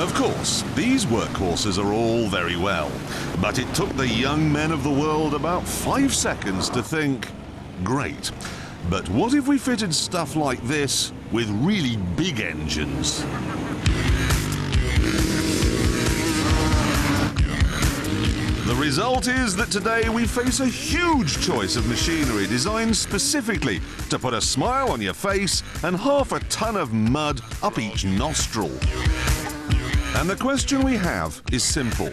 Of course, these workhorses are all very well, but it took the young men of the world about 5 seconds to think, great, but what if we fitted stuff like this with really big engines? The result is that today we face a huge choice of machinery designed specifically to put a smile on your face and half a ton of mud up each nostril. And the question we have is simple.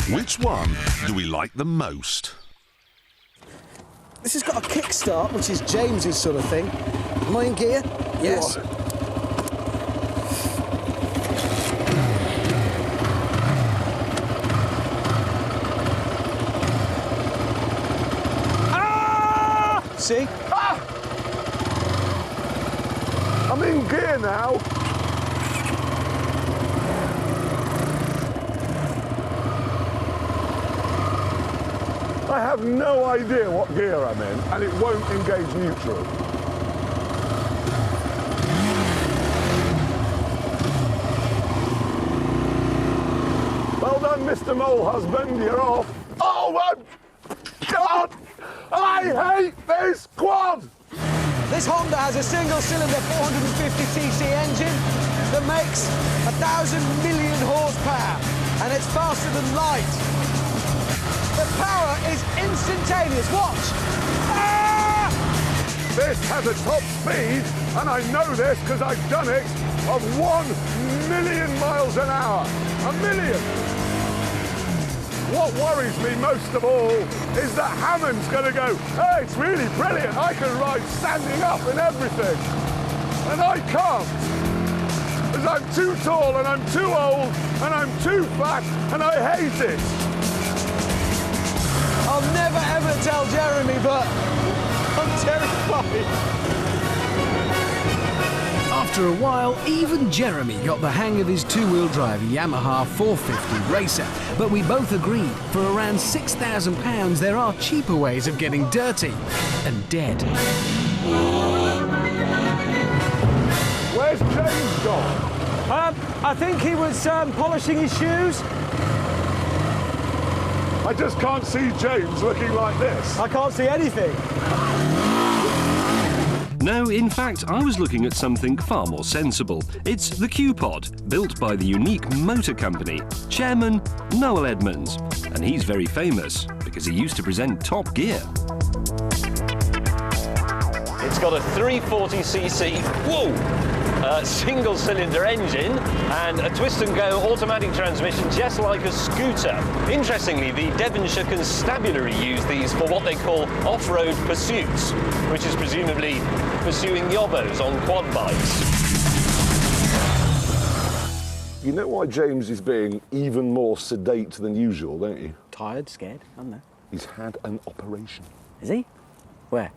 Which one do we like the most? This has got a kickstart, which is James's sort of thing. Am I in gear? Yes. Ah! See? Ah! I'm in gear now. I have no idea what gear I'm in, and it won't engage neutral. Well done, Mr. Mole Husband, you're off. Oh my God! I hate this quad! This Honda has a single-cylinder 450cc engine that makes 1,000 million horsepower, and it's faster than light. The power is instantaneous. Watch! Ah! This has a top speed, and I know this because I've done it, of 1 million miles an hour. 1 million! What worries me most of all is that Hammond's going to go, hey, it's really brilliant, I can ride standing up and everything. And I can't. Because I'm too tall, and I'm too old, and I'm too fat, and I hate it. I'll never ever tell Jeremy, but I'm terrified. After a while, even Jeremy got the hang of his two-wheel drive Yamaha 450 racer, but we both agreed for around £6,000 there are cheaper ways of getting dirty and dead. Where's James gone? I think he was polishing his shoes. I just can't see James looking like this. I can't see anything. No, in fact, I was looking at something far more sensible. It's the Q-Pod, built by the unique motor company, Chairman Noel Edmonds. And he's very famous because he used to present Top Gear. It's got a 340cc, single-cylinder engine and a twist-and-go automatic transmission just like a scooter. Interestingly, the Devonshire Constabulary use these for what they call off-road pursuits, which is presumably pursuing yobbos on quad bikes. You know why James is being even more sedate than usual, don't you? Tired, scared, I don't know. He's had an operation. Is he? Where?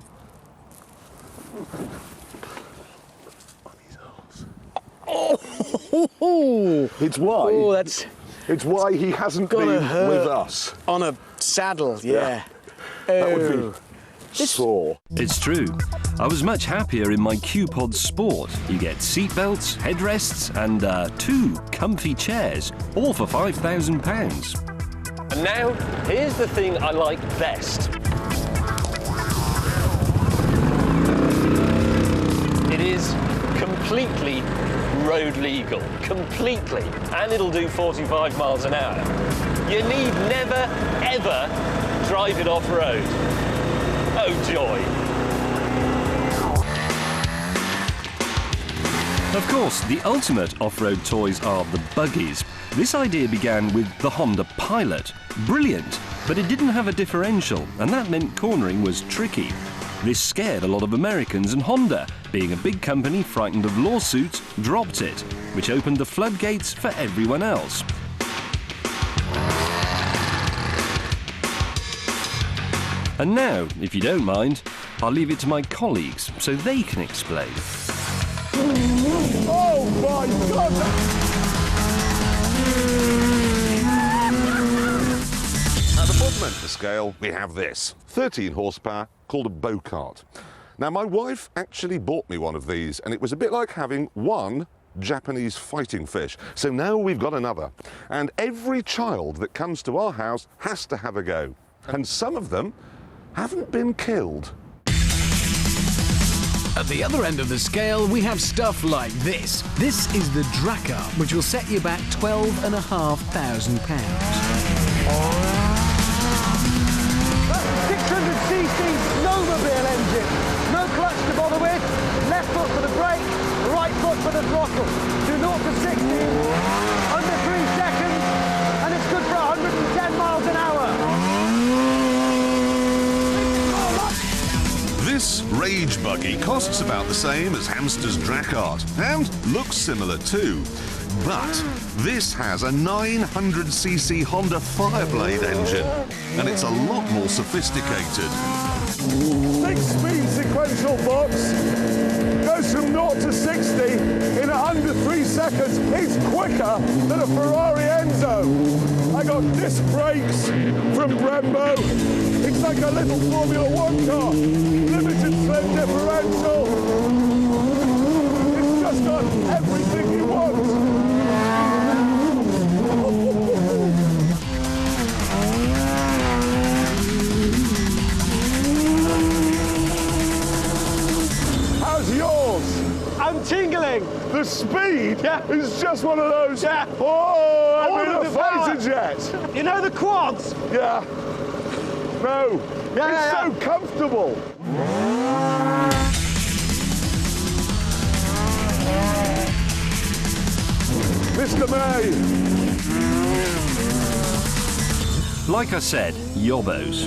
Oh! It's why. Oh, that's. It's why he hasn't been with us. On a saddle, yeah. That would be sore. It's true. I was much happier in my Q-Pod Sport. You get seatbelts, headrests and 2 comfy chairs, all for £5,000. And now, here's the thing I like best. It is completely road legal, completely, and it'll do 45 miles an hour. You need never, ever drive it off-road. Oh, joy. Of course, the ultimate off-road toys are the buggies. This idea began with the Honda Pilot. Brilliant, but it didn't have a differential, and that meant cornering was tricky. This scared a lot of Americans, and Honda, being a big company frightened of lawsuits, dropped it, which opened the floodgates for everyone else. And now, if you don't mind, I'll leave it to my colleagues so they can explain. Oh my God! At the bottom end of the scale, we have this 13 horsepower called a Bocart. Now, my wife actually bought me one of these, and it was a bit like having one Japanese fighting fish. So now we've got another. And every child that comes to our house has to have a go. And some of them haven't been killed. At the other end of the scale, we have stuff like this. This is the Drakkar, which will set you back £12,500. 600cc snowmobile engine. No clutch to bother with. Left foot for the brake, right foot for the throttle. Do 0 to 60 under 3 seconds, and it's good for 110 miles an hour. This Rage buggy costs about the same as Hamster's Drakkar, and looks similar too. But this has a 900cc Honda Fireblade engine, and it's a lot more sophisticated. 6-speed sequential box. Goes from 0 to 60 in under 3 seconds. It's quicker than a Ferrari Enzo. I got disc brakes from Brembo. It's like a little Formula 1 car. Limited slip differential. It's just got everything you want. How's yours? I'm tingling. The speed is just one of those. Yeah. Oh, I'm in a the power. fighter jet. You know the quads? Yeah. No. It's so comfortable. Mr. May. Like I said, yobbos.